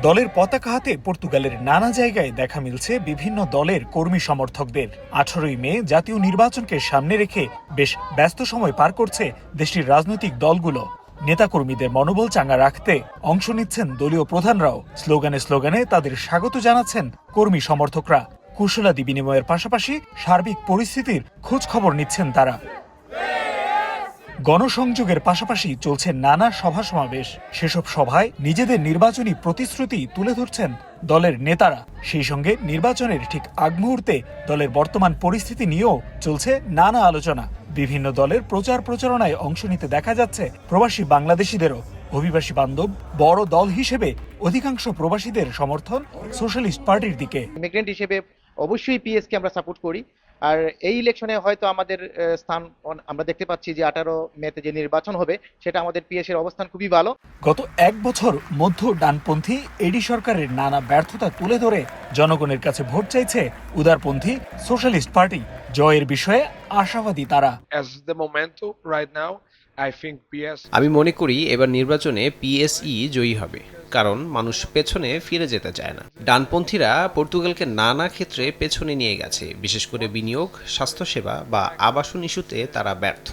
দলের পতাকা হাতে পর্তুগালের নানা জায়গায় দেখা মিলছে বিভিন্ন দলের কর্মী সমর্থকদের। 18ই মে জাতীয় নির্বাচনকে সামনে রেখে বেশ ব্যস্ত সময় পার করছে দেশটির রাজনৈতিক দলগুলো। নেতাকর্মীদের মনোবল চাঙ্গা রাখতে অংশ নিচ্ছেন দলীয় প্রধানরাও। স্লোগানে স্লোগানে তাদের স্বাগত জানাচ্ছেন কর্মী সমর্থকরা। কুশলাদি বিনিময়ের পাশাপাশি সার্বিক পরিস্থিতির খোঁজ খবর নিচ্ছেন তারা। গণসংযোগের পাশাপাশি চলছে নানা সভা সমাবেশ। সেসব সভায় নিজেদের নির্বাচনী প্রতিশ্রুতি তুলে ধরছেন দলের নেতারা। সেই সঙ্গে নির্বাচনের ঠিক আগ মুহূর্তে দলের বর্তমান পরিস্থিতি নিয়েও চলছে নানা আলোচনা। বিভিন্ন দলের প্রচার প্রচারণায় অংশ নিতে দেখা যাচ্ছে প্রবাসী বাংলাদেশিদেরও। অভিবাসী বান্ধব বড় দল হিসেবে অধিকাংশ প্রবাসীদের সমর্থন সোশ্যালিস্ট পার্টির দিকে। ইমিগ্রেন্ট হিসেবে অবশ্যই পিএস কে আমরা সাপোর্ট করি। আর এই ইলেকশনে হয়তো আমাদের স্থান আমরা দেখতে পাচ্ছি যে 18 মেতে যে নির্বাচন হবে সেটা আমাদের পিএস এর অবস্থান খুবই ভালো। গত এক বছর মধ্য ডানপন্থী এডি সরকারের নানা ব্যর্থতা তুলে ধরে জনগণের কাছে ভোট চাইছে উদারপন্থী সোশ্যালিস্ট পার্টি। জয়ের বিষয়ে আশাবাদী তারা। আমি মনে করি এবার নির্বাচনে পিএসই জয়ী হবে, কারণ মানুষ পেছনে ফিরে যেতে চায় না। ডানপন্থীরা পর্তুগালকে নানা ক্ষেত্রে পেছনে নিয়ে গেছে, বিশেষ করে বিনিয়োগ, স্বাস্থ্যসেবা বা আবাসন ইস্যুতে তারা ব্যর্থ।